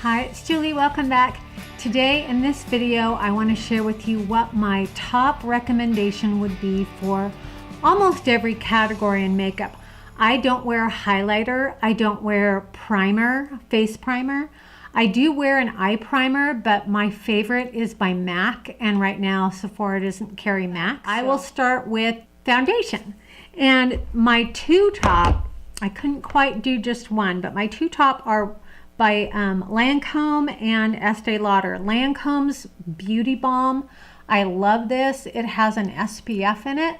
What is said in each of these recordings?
Hi, it's Julie. Welcome back. Today in this video, I want to share with you what my top recommendation would be for almost every category in makeup. I don't wear highlighter. I don't wear primer, face primer. I do wear an eye primer, but my favorite is by MAC, and right now Sephora doesn't carry MAC. I will start with foundation. And my two top, I couldn't quite do just one, but my two top are by Lancome and Estee Lauder. Lancome's Beauty Balm. I love this. It has an SPF in it.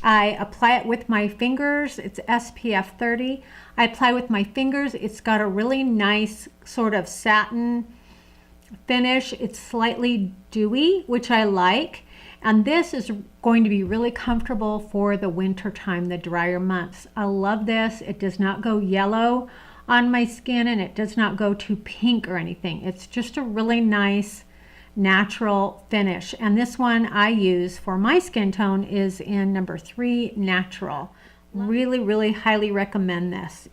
I apply it with my fingers. It's SPF 30. I apply with my fingers. It's got a really nice sort of satin finish. It's slightly dewy, which I like. And this is going to be really comfortable for the winter time, the drier months. I love this. It does not go yellow on my skin, and it does not go too pink or anything. It's just a really nice natural finish. And this one I use for my skin tone is in number 3, natural. Really highly recommend this.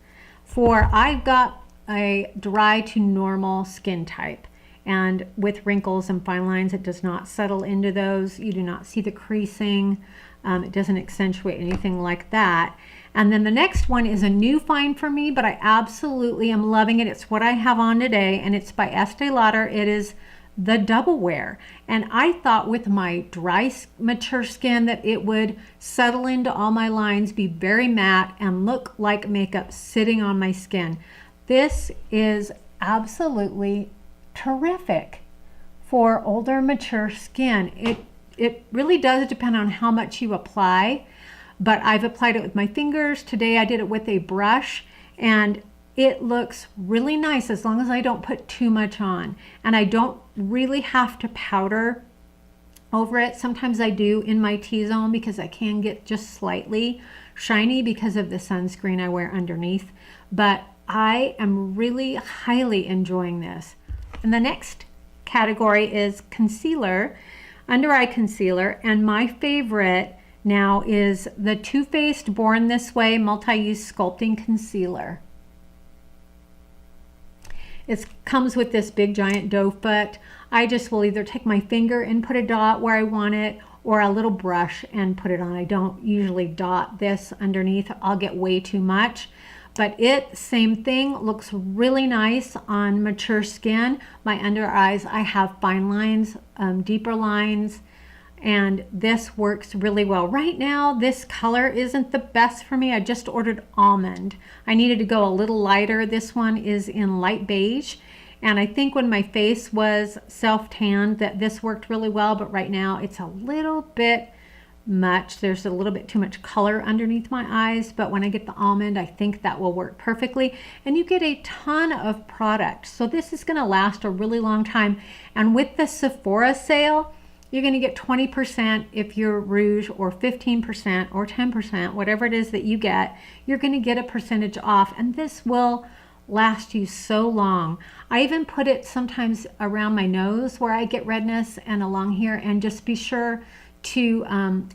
I've got a dry to normal skin type, and with wrinkles and fine lines, it does not settle into those. You do not see the creasing. It doesn't accentuate anything like that. And then the next one is a new find for me, but I absolutely am loving it. It's what I have on today, and it's by Estee Lauder. It is the Double Wear. And I thought with my dry, mature skin that it would settle into all my lines, be very matte, and look like makeup sitting on my skin. This is absolutely terrific for older, mature skin. It really does depend on how much you apply, but I've applied it with my fingers. Today I did it with a brush, and it looks really nice as long as I don't put too much on. And I don't really have to powder over it. Sometimes I do in my T-zone because I can get just slightly shiny because of the sunscreen I wear underneath. But I am really highly enjoying this. And the next category is concealer, under eye concealer, and my favorite now is the Too Faced Born This Way Multi-Use Sculpting Concealer. It comes with this big giant doe foot. I just will either take my finger and put a dot where I want it, or a little brush and put it on. I don't usually dot this underneath. I'll get way too much. But same thing, looks really nice on mature skin. My under eyes, I have fine lines, deeper lines, and this works really well. Right now, this color isn't the best for me. I just ordered almond. I needed to go a little lighter. This one is in light beige, and I think when my face was self-tanned that this worked really well, but right now it's a little bit much. There's a little bit too much color underneath my eyes, but when I get the almond, I think that will work perfectly. And you get a ton of product, so this is going to last a really long time. And with the Sephora sale, you're going to get 20% if you're Rouge, or 15% or 10%, whatever it is that you get, you're going to get a percentage off, and this will last you so long. I even put it sometimes around my nose where I get redness and along here, and just be sure to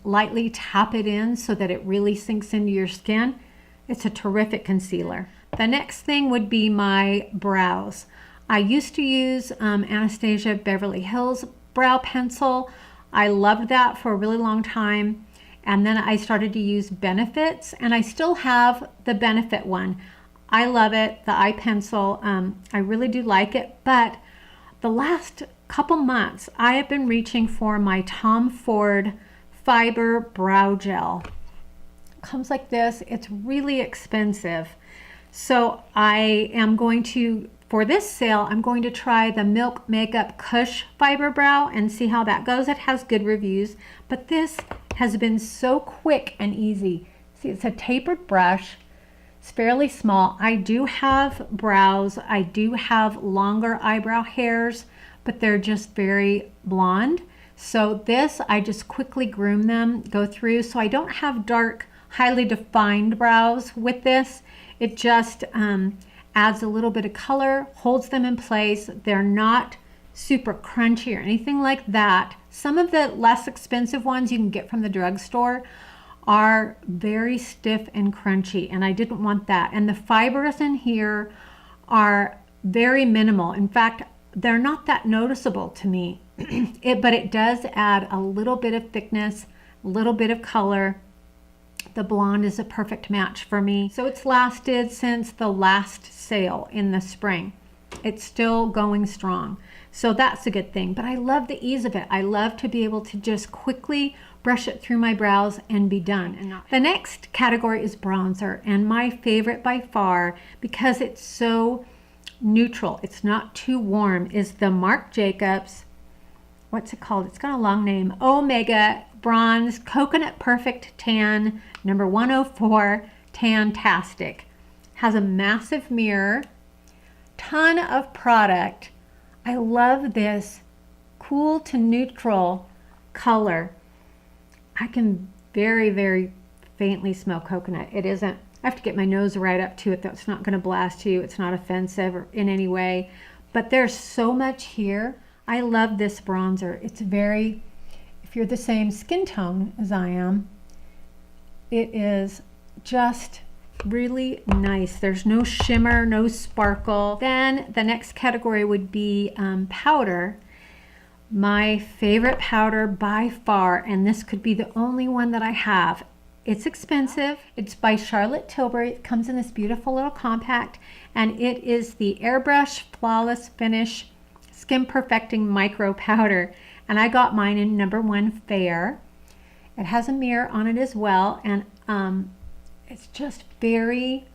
lightly tap it in so that it really sinks into your skin. It's a terrific concealer. The next thing would be my brows. I used to use Anastasia Beverly Hills brow pencil. I loved that for a really long time, and then I started to use Benefits, and I still have the Benefit one. I love it, the eye pencil. I really do like it, but the last couple months I have been reaching for my Tom Ford Fiber Brow Gel. It comes like this. It's really expensive, so I am going to, for this sale, I'm going to try the Milk Makeup Kush Fiber Brow and see how that goes. It has good reviews, but this has been so quick and easy. See, it's a tapered brush. It's fairly small. I do have brows. I do have longer eyebrow hairs, but they're just very blonde. So this, I just quickly groom them, go through. So I don't have dark, highly defined brows with this. It just adds a little bit of color, holds them in place. They're not super crunchy or anything like that. Some of the less expensive ones you can get from the drugstore are very stiff and crunchy, and I didn't want that. And the fibers in here are very minimal. In fact, they're not that noticeable to me, but it does add a little bit of thickness, a little bit of color. The blonde is a perfect match for me. So it's lasted since the last sale in the spring. It's still going strong. So that's a good thing. But I love the ease of it. I love to be able to just quickly brush it through my brows and be done. The next category is bronzer, and my favorite by far, because it's so neutral, it's not too warm, is the Marc Jacobs, what's it called? It's got a long name. Omega Bronze Coconut Perfect Tan number 104 Tantastic. Has a massive mirror, ton of product. I love this cool to neutral color. I can very, very faintly smell coconut. It isn't, I have to get my nose right up to it. That's not going to blast you. It's not offensive or in any way, but there's so much here. I love this bronzer. It's very, if you're the same skin tone as I am, it is just really nice. There's no shimmer, no sparkle. Then the next category would be powder. My favorite powder by far, and this could be the only one that I have. It's expensive. It's by Charlotte Tilbury. It comes in this beautiful little compact, and it is the Airbrush Flawless Finish Skin Perfecting Micro Powder. And I got mine in number 1 Fair. It has a mirror on it as well, and it's just very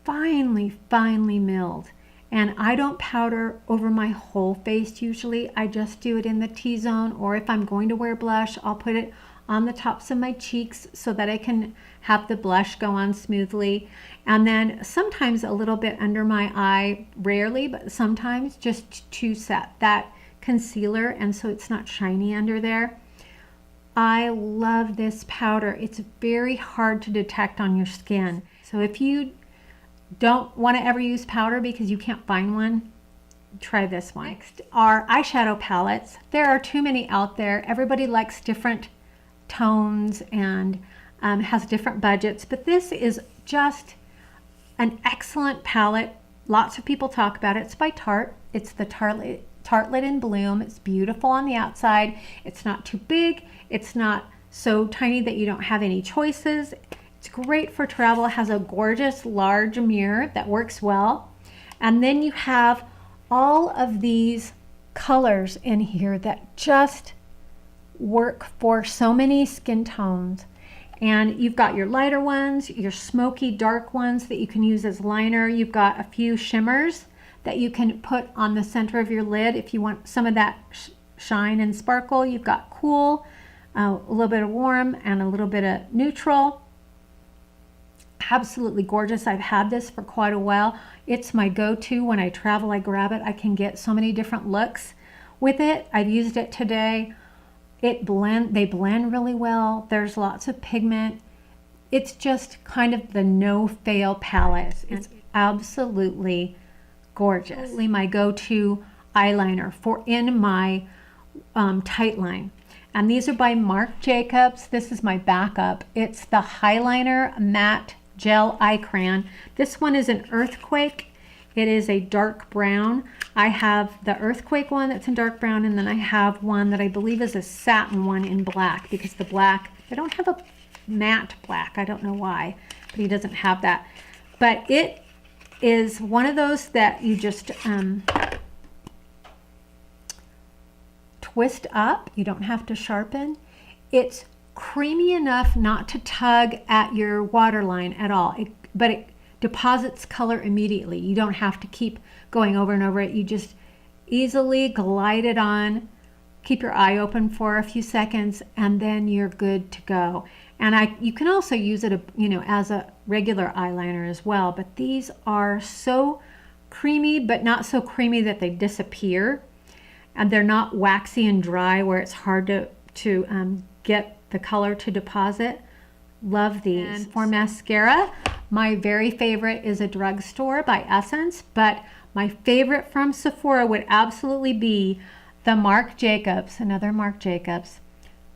finely milled. And I don't powder over my whole face usually. I just do it in the T-zone, or if I'm going to wear blush, I'll put it on the tops of my cheeks so that I can have the blush go on smoothly. And then sometimes a little bit under my eye, rarely, but sometimes just to set that concealer and so it's not shiny under there. I love this powder. It's very hard to detect on your skin. So if you don't want to ever use powder because you can't find one, try this one. Next are eyeshadow palettes. There are too many out there. Everybody likes different tones and has different budgets, but this is just an excellent palette. Lots of people talk about it. It's by Tarte. It's the Tartelette in Bloom. It's beautiful on the outside. It's not too big. It's not so tiny that you don't have any choices. It's great for travel. It has a gorgeous large mirror that works well. And then you have all of these colors in here that just work for so many skin tones. And you've got your lighter ones, your smoky dark ones that you can use as liner. You've got a few shimmers that you can put on the center of your lid if you want some of that shine and sparkle. You've got cool, a little bit of warm, and a little bit of neutral. Absolutely gorgeous. I've had this for quite a while. It's my go-to when I travel. I grab it. I can get so many different looks with it. I've used it today. They blend really well. There's lots of pigment. It's just kind of the no-fail palette. It's absolutely gorgeous. My go-to eyeliner for in my tight line. And these are by Marc Jacobs. This is my backup. It's the Highliner Matte Gel Eye Crayon. This one is an Earthquake. It is a dark brown. I have the Earthquake one that's in dark brown, and then I have one that I believe is a satin one in black, because the black, I don't have a matte black. I don't know why, but he doesn't have that. But it is one of those that you just twist up. You don't have to sharpen. It's creamy enough not to tug at your waterline at all, but it deposits color immediately. You don't have to keep going over and over it. You just easily glide it on, keep your eye open for a few seconds, and then you're good to go. And you can also use it, as a regular eyeliner as well, but these are so creamy, but not so creamy that they disappear. And they're not waxy and dry where it's hard to get the color to deposit. Love these. And for mascara, my very favorite is a Drugstore by Essence, but my favorite from Sephora would absolutely be the Marc Jacobs, another Marc Jacobs.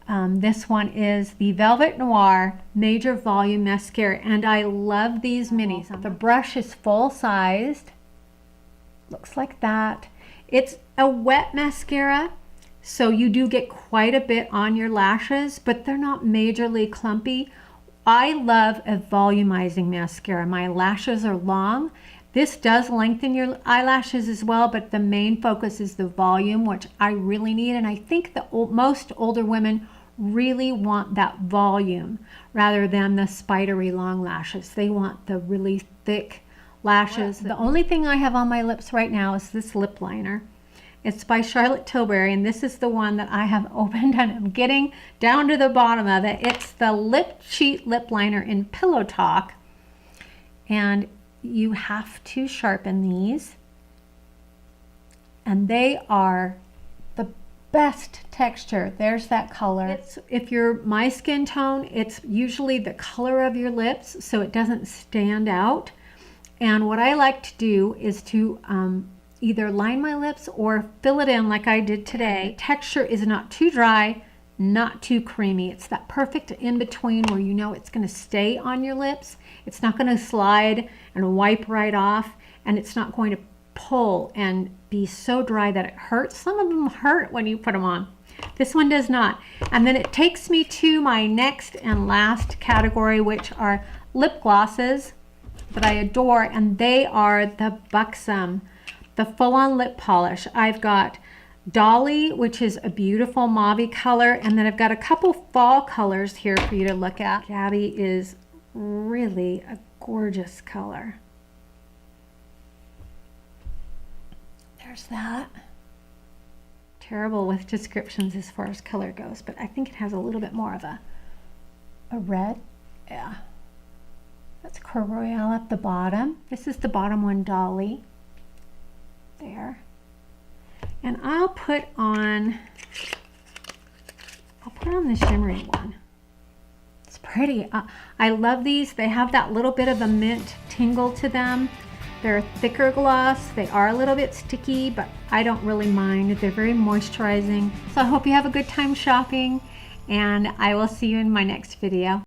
This one is the Velvet Noir Major Volume Mascara, and I love these minis. The brush is full-sized. Looks like that. It's a wet mascara, so you do get quite a bit on your lashes, but they're not majorly clumpy. I love a volumizing mascara. My lashes are long. This does lengthen your eyelashes as well, but the main focus is the volume, which I really need. And I think most older women really want that volume rather than the spidery long lashes. They want the really thick lashes. The only thing I have on my lips right now is this lip liner. It's by Charlotte Tilbury, and this is the one that I have opened and I'm getting down to the bottom of it. It's the Lip Cheat Lip Liner in Pillow Talk. And you have to sharpen these. And they are the best texture. There's that color. If you're my skin tone, it's usually the color of your lips so it doesn't stand out. And what I like to do is to either line my lips or fill it in like I did today. Texture is not too dry, not too creamy. It's that perfect in between where you know it's going to stay on your lips. It's not going to slide and wipe right off, and it's not going to pull and be so dry that it hurts. Some of them hurt when you put them on. This one does not. And then it takes me to my next and last category, which are lip glosses that I adore, and they are the Buxom, the full-on lip polish. I've got Dolly, which is a beautiful mauve color, and then I've got a couple fall colors here for you to look at. Gabby is really a gorgeous color. There's that. Terrible with descriptions as far as color goes, but I think it has a little bit more of a red. Yeah. That's Coeur Royale at the bottom. This is the bottom one, Dolly. There. And I'll put on the shimmery one. It's pretty. I love these. They have that little bit of a mint tingle to them. They're a thicker gloss. They are a little bit sticky, but I don't really mind. They're very moisturizing. So I hope you have a good time shopping, and I will see you in my next video.